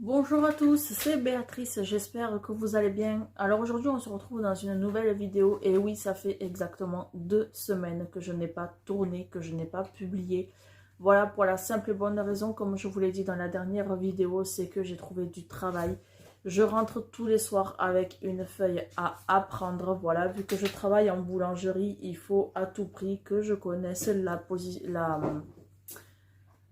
Bonjour à tous, c'est Béatrice, j'espère que vous allez bien. Alors aujourd'hui on se retrouve dans une nouvelle vidéo et oui, ça fait exactement 2 semaines que je n'ai pas tourné, que je n'ai pas publié. Voilà, pour la simple et bonne raison, comme je vous l'ai dit dans la dernière vidéo, c'est que j'ai trouvé du travail. Je rentre tous les soirs avec une feuille à apprendre. Voilà, vu que je travaille en boulangerie, il faut à tout prix que je connaisse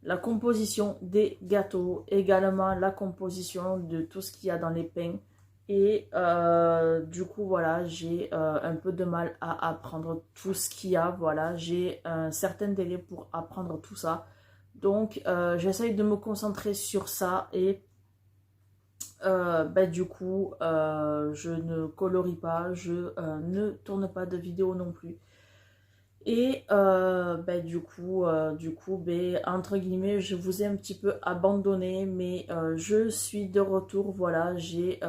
la composition des gâteaux, également la composition de tout ce qu'il y a dans les pains. Et du coup, voilà, j'ai un peu de mal à apprendre tout ce qu'il y a. Voilà, j'ai un certain délai pour apprendre tout ça. Donc, j'essaye de me concentrer sur ça et du coup, je ne colorie pas, je ne tourne pas de vidéo non plus. Et entre guillemets, je vous ai un petit peu abandonné, mais je suis de retour. Voilà, j'ai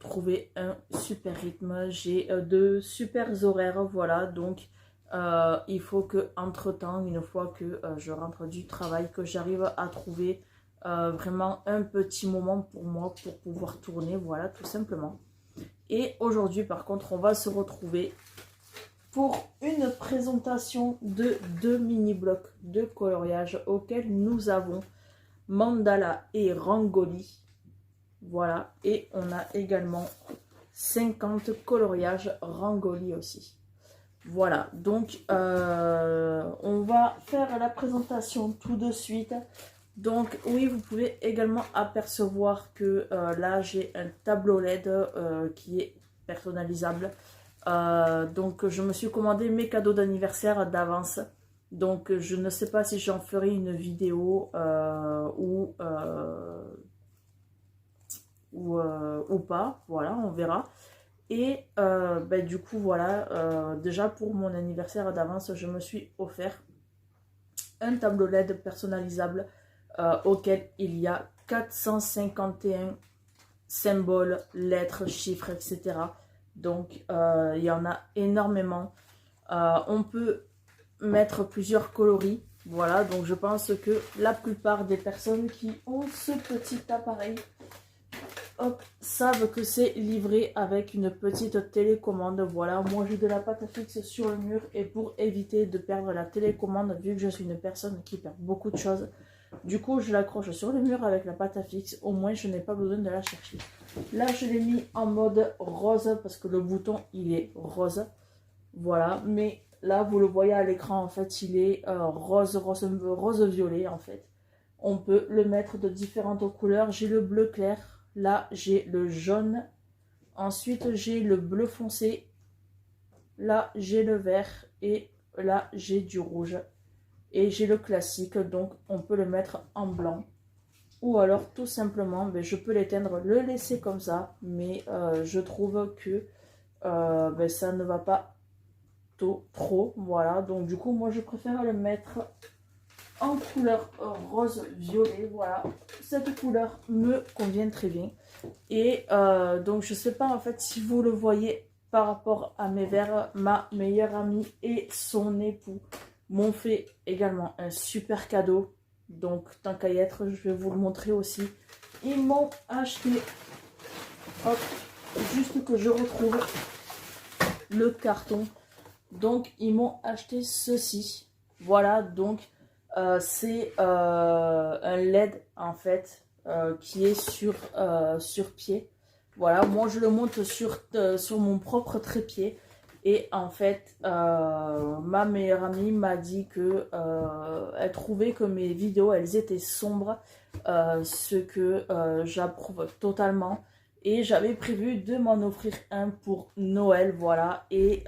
trouvé un super rythme, j'ai de super horaires. Voilà, donc il faut que entre-temps, une fois que je rentre du travail, que j'arrive à trouver vraiment un petit moment pour moi pour pouvoir tourner. Voilà, tout simplement. Et aujourd'hui, par contre, on va se retrouver pour une présentation de 2 mini-blocs de coloriage auxquels nous avons mandala et rangoli. Voilà, et on a également 50 coloriages rangoli aussi. Voilà, donc on va faire la présentation tout de suite. Donc oui, vous pouvez également apercevoir que là j'ai un tableau LED qui est personnalisable. Donc je me suis commandé mes cadeaux d'anniversaire d'avance. Donc je ne sais pas si j'en ferai une vidéo ou pas. Voilà, on verra. Et du coup, voilà, déjà pour mon anniversaire d'avance, je me suis offert un tableau LED personnalisable auquel il y a 451 symboles, lettres, chiffres, etc. Donc, il y en a énormément. On peut mettre plusieurs coloris. Voilà, donc je pense que la plupart des personnes qui ont ce petit appareil savent que c'est livré avec une petite télécommande. Voilà, moi j'ai de la pâte à fixe sur le mur et pour éviter de perdre la télécommande, vu que je suis une personne qui perd beaucoup de choses, du coup je l'accroche sur le mur avec la pâte à fixe, au moins je n'ai pas besoin de la chercher. Là je l'ai mis en mode rose parce que le bouton il est rose. Voilà, mais là vous le voyez à l'écran, en fait il est rose violet en fait. On peut le mettre de différentes couleurs. J'ai le bleu clair, là j'ai le jaune, ensuite j'ai le bleu foncé, là j'ai le vert et là j'ai du rouge. Et j'ai le classique, donc on peut le mettre en blanc. Ou alors tout simplement, je peux l'éteindre, le laisser comme ça, mais je trouve que ça ne va pas trop. Voilà, donc du coup moi je préfère le mettre en couleur rose violet. Voilà, cette couleur me convient très bien. Et donc je sais pas en fait si vous le voyez par rapport à mes verres, ma meilleure amie et son époux m'ont fait également un super cadeau. Donc tant qu'à y être, je vais vous le montrer aussi. Ils m'ont acheté, hop, juste que je retrouve le carton. Donc ils m'ont acheté ceci. Voilà, donc c'est un LED en fait qui est sur pied. Voilà, moi je le monte sur mon propre trépied. Et en fait, ma meilleure amie m'a dit que elle trouvait que mes vidéos elles étaient sombres, ce que j'approuve totalement. Et j'avais prévu de m'en offrir un pour Noël, voilà. Et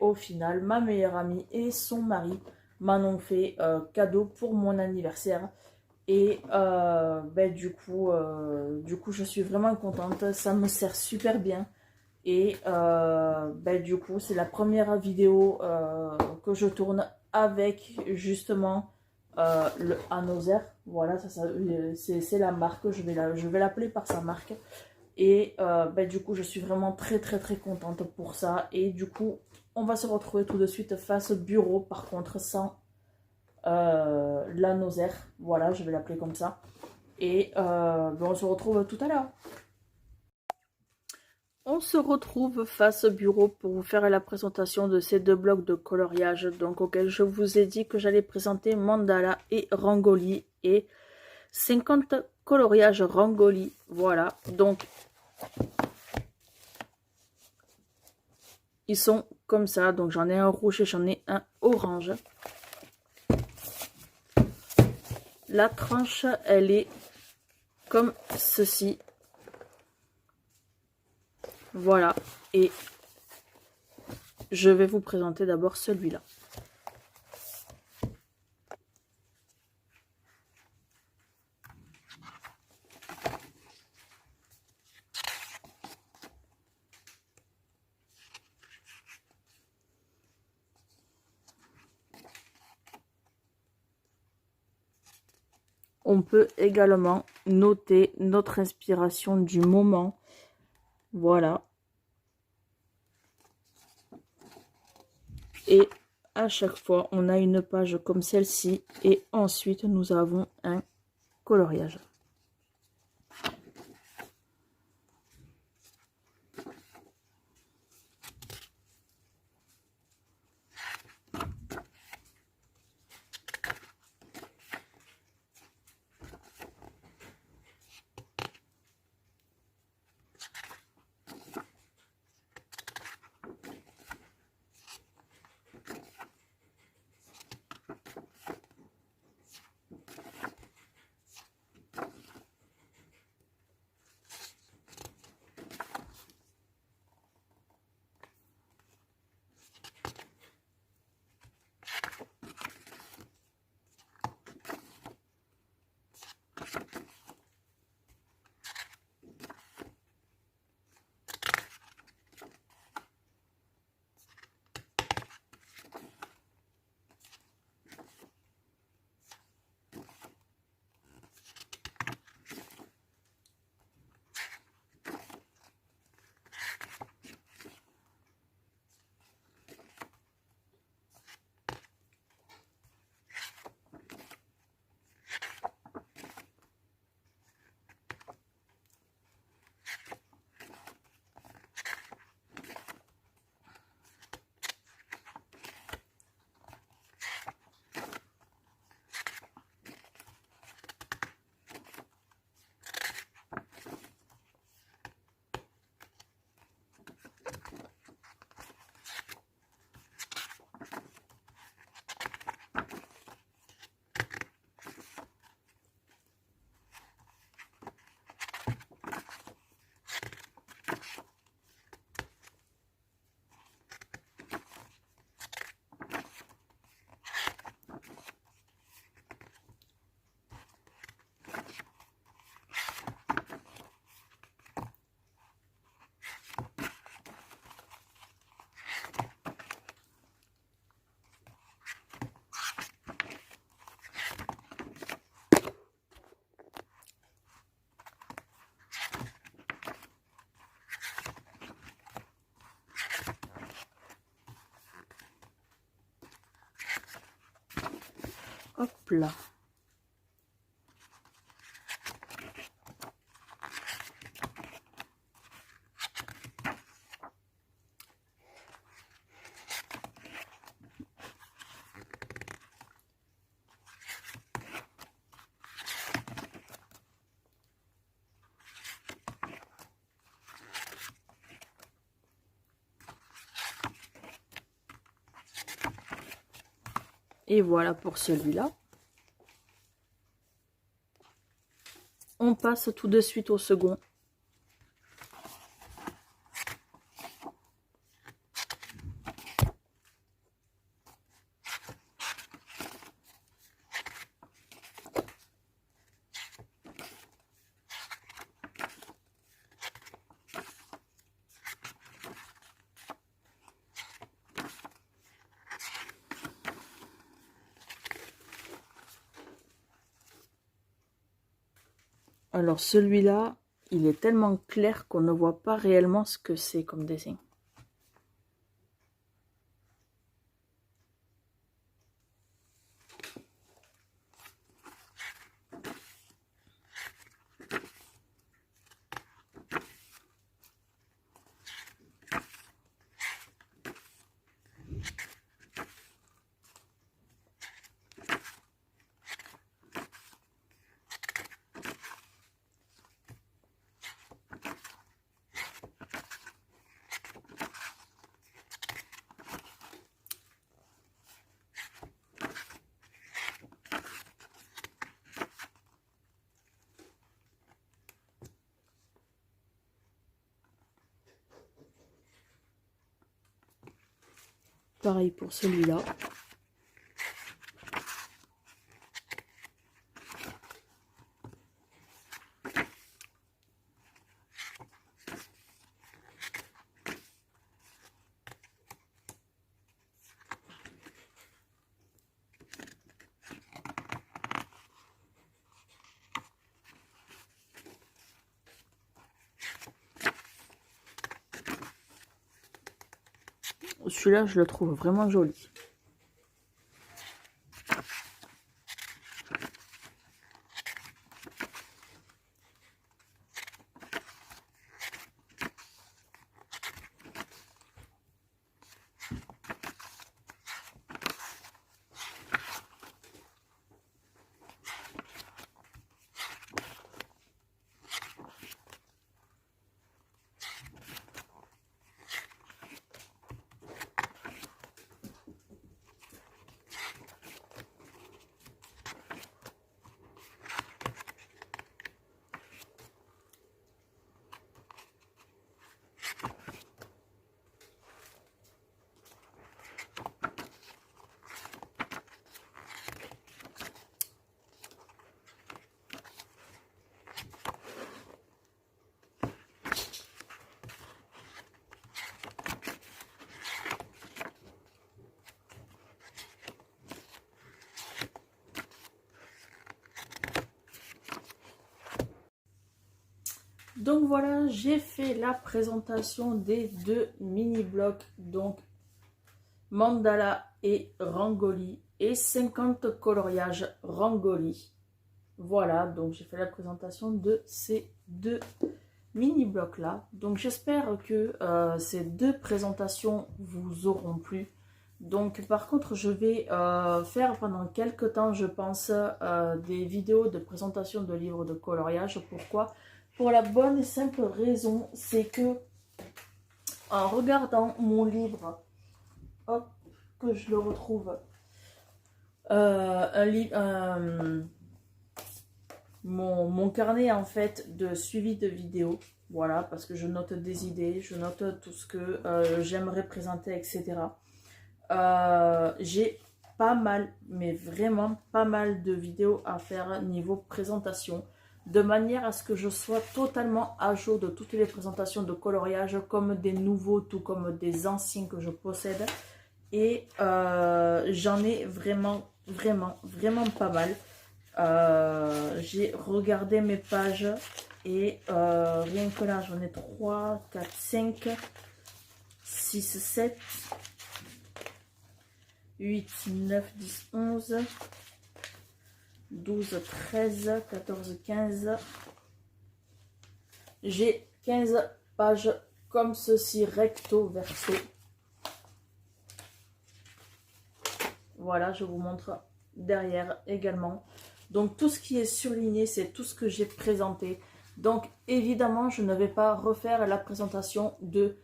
au final, ma meilleure amie et son mari m'en ont fait cadeau pour mon anniversaire. Et du coup, je suis vraiment contente. Ça me sert super bien. Et du coup, c'est la première vidéo que je tourne avec justement le Another. Voilà, c'est la marque. Je vais l'appeler par sa marque. Et du coup, je suis vraiment très contente pour ça. Et du coup, on va se retrouver tout de suite face bureau, par contre, sans la nausère. Voilà, je vais l'appeler comme ça. Et on se retrouve tout à l'heure. On se retrouve face au bureau pour vous faire la présentation de ces 2 blocs de coloriage, donc auxquels je vous ai dit que j'allais présenter mandala et rangoli et 50 coloriages rangoli. Voilà, donc ils sont comme ça, donc j'en ai un rouge et j'en ai un orange. La tranche, elle est comme ceci. Voilà, et je vais vous présenter d'abord celui-là. On peut également noter notre inspiration du moment. Voilà. Et à chaque fois, on a une page comme celle-ci. Et ensuite, nous avons un coloriage. Hop là. Et voilà pour celui-là. On passe tout de suite au second. Alors celui-là, il est tellement clair qu'on ne voit pas réellement ce que c'est comme dessin. pareil pour celui-là. Celui-là, je le trouve vraiment joli. Donc voilà, j'ai fait la présentation des deux mini-blocs, donc Mandala et Rangoli, et 50 coloriages Rangoli. Voilà, donc j'ai fait la présentation de ces deux mini-blocs là. Donc j'espère que ces deux présentations vous auront plu. Donc par contre, je vais faire pendant quelques temps, je pense, des vidéos de présentation de livres de coloriage. Pourquoi? Pour la bonne et simple raison, c'est que en regardant mon livre, hop, que je le retrouve, mon carnet en fait de suivi de vidéos, voilà, parce que je note des idées, je note tout ce que j'aimerais présenter, etc. J'ai pas mal, mais vraiment pas mal de vidéos à faire niveau présentation, de manière à ce que je sois totalement à jour de toutes les présentations de coloriage, comme des nouveaux, tout comme des anciens que je possède. Et j'en ai vraiment pas mal. J'ai regardé mes pages et rien que là, j'en ai 3, 4, 5, 6, 7, 8, 9, 10, 11... 12, 13, 14, 15. J'ai 15 pages comme ceci, recto verso. Voilà, je vous montre derrière également. Donc tout ce qui est surligné, c'est tout ce que j'ai présenté. Donc évidemment, je ne vais pas refaire la présentation de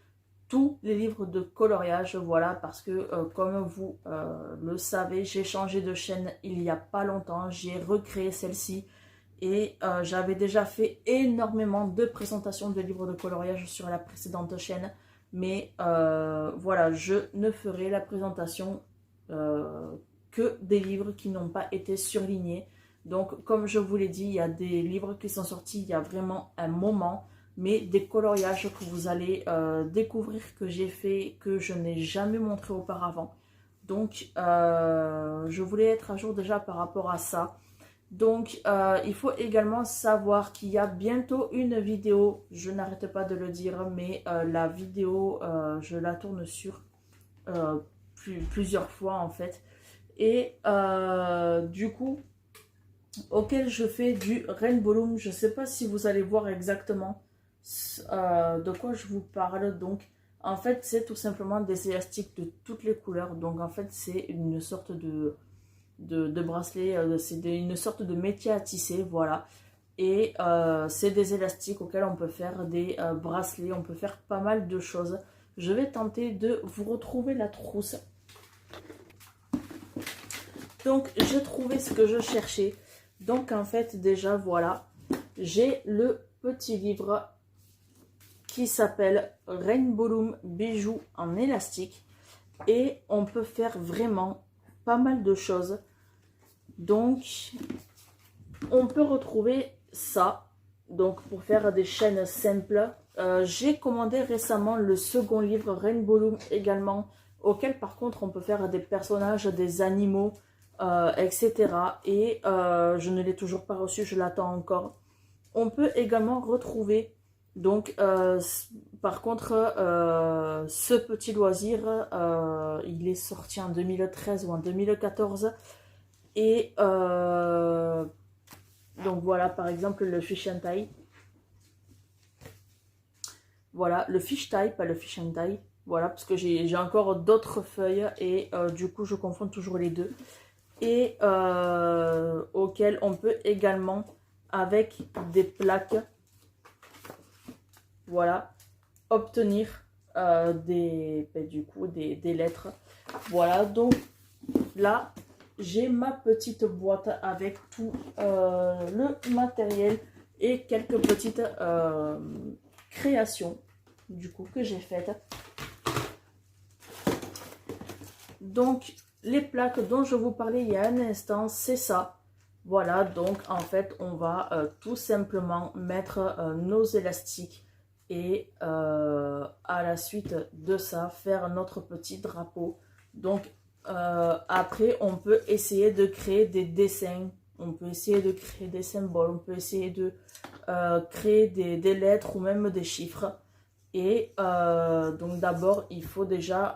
tous les livres de coloriage, voilà, parce que comme vous le savez, j'ai changé de chaîne il n'y a pas longtemps, j'ai recréé celle-ci et j'avais déjà fait énormément de présentations de livres de coloriage sur la précédente chaîne, mais voilà, je ne ferai la présentation que des livres qui n'ont pas été surlignés. Donc comme je vous l'ai dit, il y a des livres qui sont sortis il y a vraiment un moment, mais des coloriages que vous allez découvrir que j'ai fait, que je n'ai jamais montré auparavant. Donc je voulais être à jour déjà par rapport à ça. Donc il faut également savoir qu'il y a bientôt une vidéo, je n'arrête pas de le dire, mais la vidéo je la tourne sur plusieurs fois en fait. Et du coup, auquel je fais du Rainbow Loom. Je ne sais pas si vous allez voir exactement de quoi je vous parle. Donc en fait c'est tout simplement des élastiques de toutes les couleurs. Donc en fait c'est une sorte de bracelet, c'est une sorte de métier à tisser, voilà. Et c'est des élastiques auxquels on peut faire des bracelets, on peut faire pas mal de choses. Je vais tenter de vous retrouver la trousse. Donc j'ai trouvé ce que je cherchais. Donc en fait déjà voilà, j'ai le petit livre qui s'appelle Rainbow Loom bijoux en élastique. Et on peut faire vraiment pas mal de choses. Donc, on peut retrouver ça. Donc, pour faire des chaînes simples. J'ai commandé récemment le second livre, Rainbow Loom également, auquel par contre on peut faire des personnages, des animaux, etc. Et je ne l'ai toujours pas reçu, je l'attends encore. On peut également retrouver, donc, par contre, ce petit loisir, il est sorti en 2013 ou en 2014. Et donc voilà, par exemple, le fish and tie. Voilà, le fish tie, pas le fish and tie. Voilà, parce que j'ai encore d'autres feuilles et du coup, je confonds toujours les deux. Et auquel on peut également, avec des plaques, voilà, obtenir du coup, des lettres. Voilà, donc là, j'ai ma petite boîte avec tout le matériel et quelques petites créations du coup que j'ai faites. Donc les plaques dont je vous parlais il y a un instant, c'est ça. Voilà, donc en fait on va tout simplement mettre nos élastiques et à la suite de ça faire notre petit drapeau. Donc après on peut essayer de créer des dessins, on peut essayer de créer des symboles, on peut essayer de créer des lettres ou même des chiffres. Et donc d'abord il faut déjà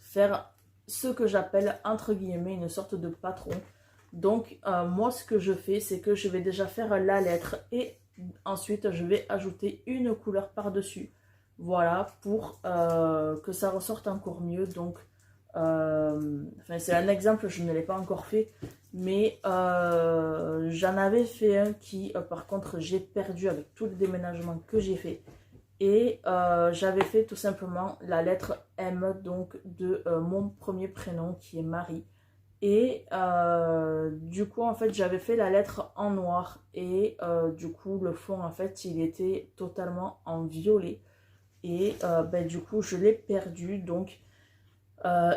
faire ce que j'appelle entre guillemets une sorte de patron. Donc moi ce que je fais, c'est que je vais déjà faire la lettre et ensuite je vais ajouter une couleur par dessus, voilà, pour que ça ressorte encore mieux. Donc enfin, c'est un exemple, je ne l'ai pas encore fait, mais j'en avais fait un qui par contre j'ai perdu avec tout le déménagement que j'ai fait. Et j'avais fait tout simplement la lettre M, donc de mon premier prénom qui est Marie. Et du coup en fait j'avais fait la lettre en noir et du coup le fond en fait il était totalement en violet. Et du coup je l'ai perdu, donc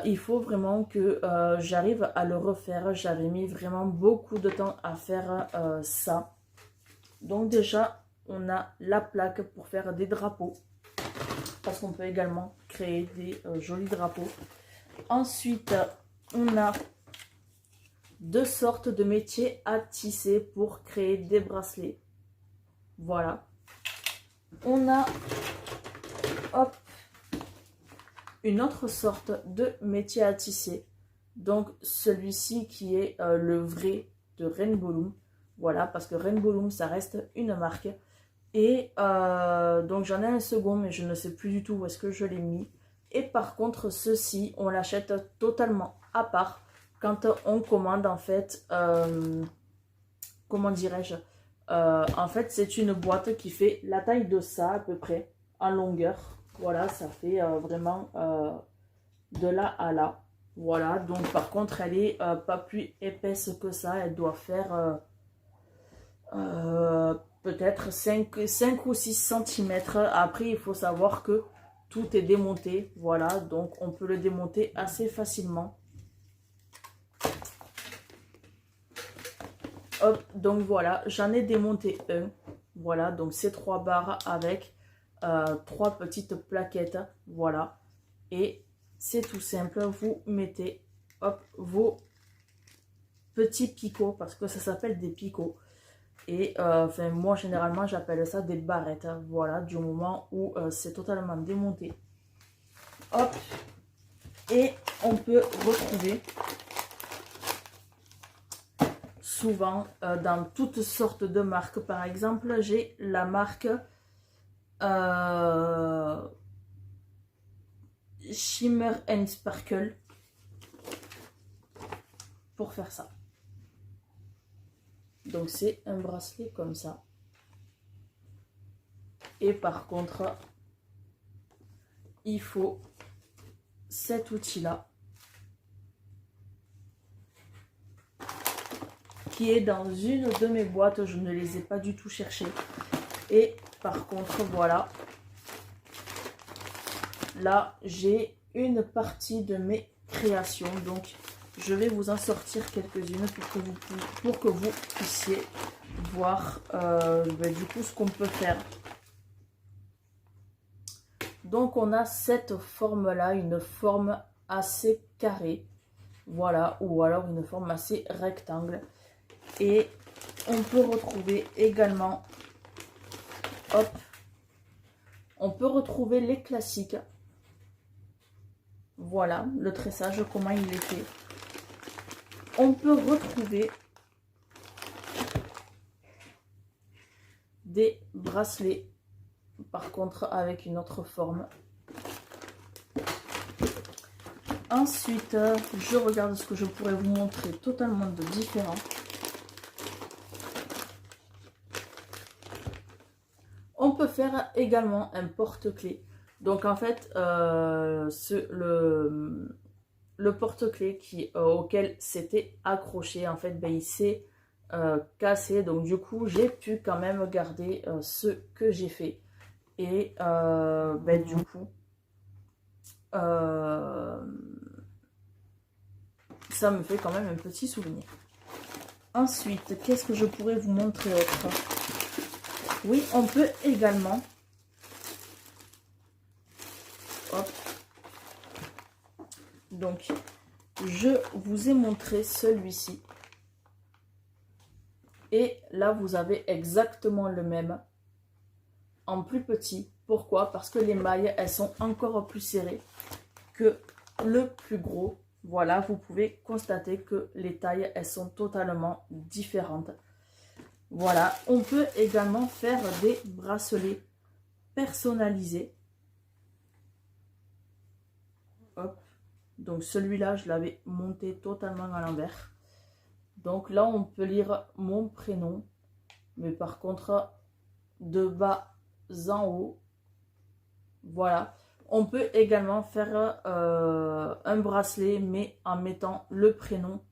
il faut vraiment que j'arrive à le refaire. J'avais mis vraiment beaucoup de temps à faire ça. Donc déjà on a la plaque pour faire des drapeaux, parce qu'on peut également créer des jolis drapeaux. Ensuite, on a deux sortes de métiers à tisser pour créer des bracelets. Voilà. On a hop, une autre sorte de métier à tisser. Donc celui-ci qui est le vrai de Rainbow Loom. Voilà, parce que Rainbow Loom, ça reste une marque. Et donc j'en ai un second, mais je ne sais plus du tout où est-ce que je l'ai mis. Et par contre, ceci, on l'achète totalement à part quand on commande en fait, comment dirais-je, en fait c'est une boîte qui fait la taille de ça à peu près, en longueur. Voilà, ça fait vraiment de là à là. Voilà, donc par contre elle est pas plus épaisse que ça, elle doit faire peut-être 5 ou 6 cm. Après, il faut savoir que tout est démonté. Voilà, donc on peut le démonter assez facilement. Hop, donc voilà, j'en ai démonté un. Voilà, donc ces 3 barres avec 3 petites plaquettes. Voilà, et c'est tout simple. Vous mettez hop, vos petits picots, parce que ça s'appelle des picots. Et enfin moi généralement j'appelle ça des barrettes, hein, voilà, du moment où c'est totalement démonté. Hop, et on peut retrouver souvent dans toutes sortes de marques. Par exemple, j'ai la marque Shimmer and Sparkle pour faire ça. Donc c'est un bracelet comme ça. Et par contre, il faut cet outil-là qui est dans une de mes boîtes. Je ne les ai pas du tout cherchés. Et par contre, voilà. Là, j'ai une partie de mes créations. Donc je vais vous en sortir quelques-unes pour que vous puissiez voir du coup ce qu'on peut faire. Donc on a cette forme là, une forme assez carrée, voilà, ou alors une forme assez rectangle. Et on peut retrouver également, hop, on peut retrouver les classiques. Voilà le tressage, comment il est fait. On peut retrouver des bracelets, par contre avec une autre forme. Ensuite, je regarde ce que je pourrais vous montrer totalement de différent. On peut faire également un porte-clés. Donc en fait, le porte-clés auquel c'était accroché, en fait, ben, il s'est cassé. Donc du coup, j'ai pu quand même garder ce que j'ai fait. Et ben, du coup, ça me fait quand même un petit souvenir. Ensuite, qu'est-ce que je pourrais vous montrer autre? Oui, on peut également, hop, donc je vous ai montré celui-ci et là vous avez exactement le même en plus petit. Pourquoi? Parce que les mailles, elles sont encore plus serrées que le plus gros. Voilà, vous pouvez constater que les tailles, elles sont totalement différentes. Voilà, on peut également faire des bracelets personnalisés. Hop, donc celui-là, je l'avais monté totalement à l'envers. Donc là, on peut lire mon prénom, mais par contre, de bas en haut. Voilà. On peut également faire un bracelet, mais en mettant le prénom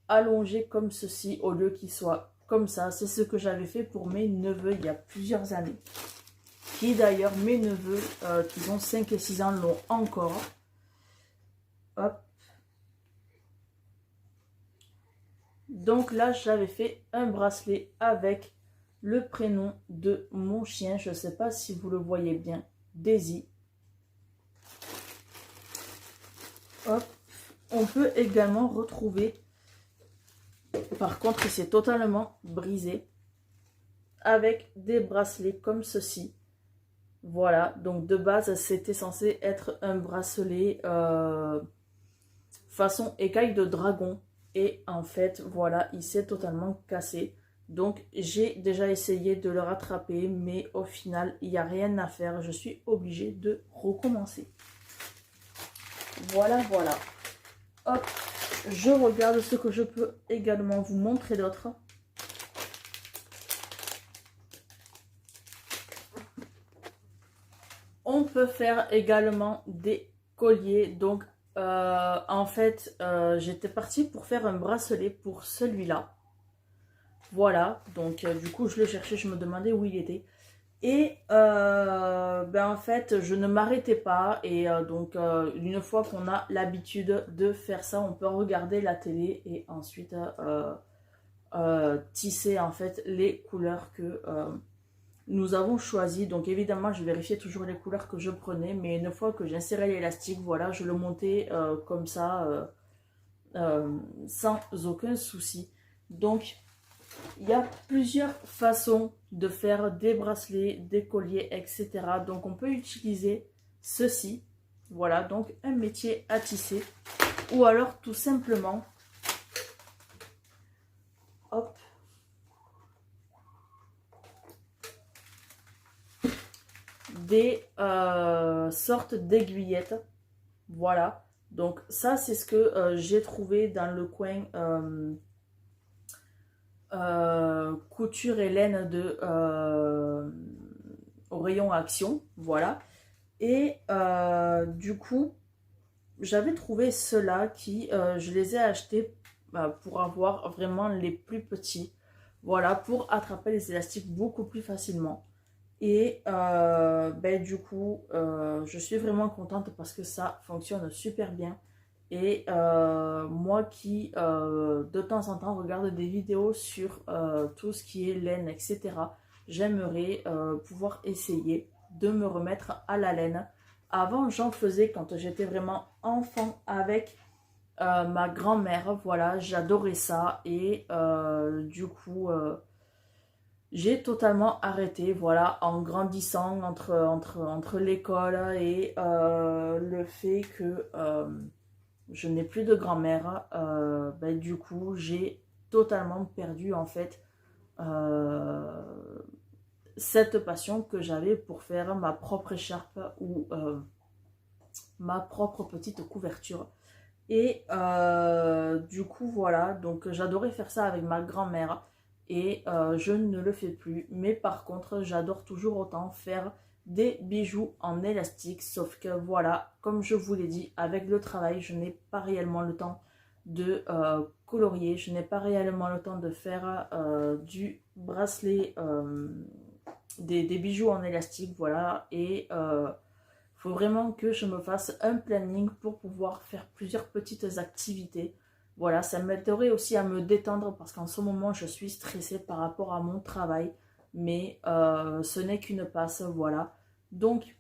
allongé comme ceci, au lieu qu'il soit comme ça. C'est ce que j'avais fait pour mes neveux il y a plusieurs années. Qui d'ailleurs, mes neveux qui ont 5 et 6 ans l'ont encore. Hop. Donc là, j'avais fait un bracelet avec le prénom de mon chien. Je ne sais pas si vous le voyez bien. Daisy. Hop. On peut également retrouver, par contre, c'est totalement brisé, avec des bracelets comme ceci. Voilà, donc de base, c'était censé être un bracelet façon écaille de dragon. Et en fait, voilà, il s'est totalement cassé. Donc, j'ai déjà essayé de le rattraper, mais au final, il n'y a rien à faire. Je suis obligée de recommencer. Voilà, voilà. Hop, je regarde ce que je peux également vous montrer d'autre. On peut faire également des colliers. Donc, en fait, j'étais partie pour faire un bracelet pour celui-là. Voilà, donc du coup, je le cherchais, je me demandais où il était. Et en fait, je ne m'arrêtais pas. Et donc, une fois qu'on a l'habitude de faire ça, on peut regarder la télé et ensuite tisser en fait les couleurs que nous avons choisies. Donc, évidemment, je vérifiais toujours les couleurs que je prenais. Mais une fois que j'insérais l'élastique, voilà, je le montais comme ça, sans aucun souci. Donc, il y a plusieurs façons de faire des bracelets, des colliers, etc. Donc, on peut utiliser ceci. Voilà, donc un métier à tisser. Ou alors, tout simplement, hop, des sortes d'aiguillettes. Voilà. Donc, ça, c'est ce que j'ai trouvé dans le coin couture et laine de au rayon Action, voilà. Et du coup, j'avais trouvé ceux-là qui, je les ai achetés pour avoir vraiment les plus petits, voilà, pour attraper les élastiques beaucoup plus facilement. Et du coup, je suis vraiment contente parce que ça fonctionne super bien. Et moi qui de temps en temps regarde des vidéos sur tout ce qui est laine, etc., j'aimerais pouvoir essayer de me remettre à la laine. Avant, j'en faisais quand j'étais vraiment enfant avec ma grand-mère. Voilà, j'adorais ça. Et du coup, j'ai totalement arrêté. Voilà, en grandissant entre l'école et le fait que je n'ai plus de grand-mère, du coup, j'ai totalement perdu en fait euh, cette passion que j'avais pour faire ma propre écharpe ou ma propre petite couverture. Et du coup, voilà, donc j'adorais faire ça avec ma grand-mère et je ne le fais plus. Mais par contre, j'adore toujours autant faire des bijoux en élastique. Sauf que voilà, comme je vous l'ai dit, avec le travail, je n'ai pas réellement le temps de colorier. Je n'ai pas réellement le temps de faire du bracelet, des bijoux en élastique, voilà. Et faut vraiment que je me fasse un planning pour pouvoir faire plusieurs petites activités. Voilà, ça m'aiderait aussi à me détendre parce qu'en ce moment, je suis stressée par rapport à mon travail. Mais ce n'est qu'une passe, voilà. Donc,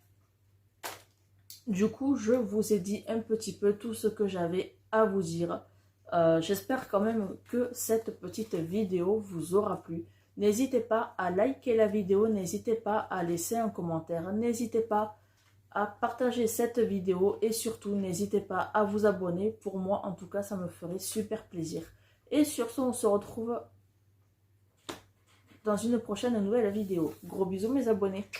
du coup, je vous ai dit un petit peu tout ce que j'avais à vous dire. J'espère quand même que cette petite vidéo vous aura plu. N'hésitez pas à liker la vidéo, n'hésitez pas à laisser un commentaire, n'hésitez pas à partager cette vidéo et surtout n'hésitez pas à vous abonner. Pour moi en tout cas ça me ferait super plaisir. Et sur ce on se retrouve dans une prochaine nouvelle vidéo. Gros bisous mes abonnés.